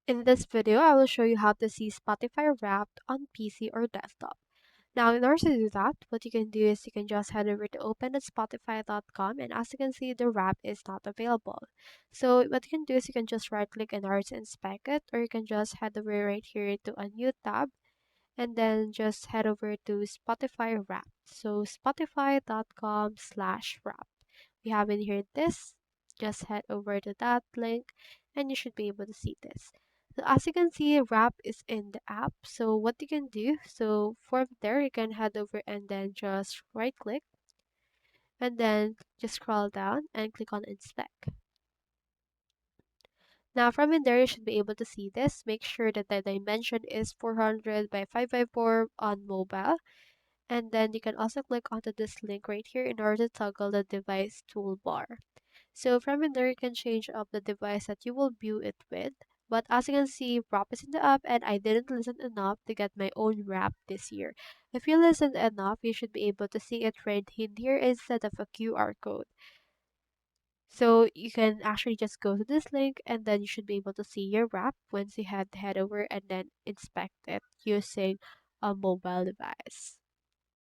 In this video, I will show you how to see Spotify Wrapped on PC or desktop. Now, in order to do that, what you can do is you can just head over to open.spotify.com, and as you can see, the wrap is not available. So what you can do is you can just right click in order to inspect it, or you can just head over right here to a new tab and then just head over to Spotify Wrapped. So spotify.com/wrap. We have in here this. Just head over to that link and you should be able to see this. So as you can see, Wrap is in the app. So what you can do, so from there you can head over and then just right click and then just scroll down and click on inspect. Now from in there you should be able to see this. Make sure that the dimension is 400 by 554 on mobile. And then you can also click onto this link right here in order to toggle the device toolbar. So from in there, you can change up the device that you will view it with. But as you can see, Wrap is in the app and I didn't listen enough to get my own Wrap this year. If you listened enough, you should be able to see it right in here instead of a QR code. So you can actually just go to this link and then you should be able to see your Wrap once you head over and then inspect it using a mobile device.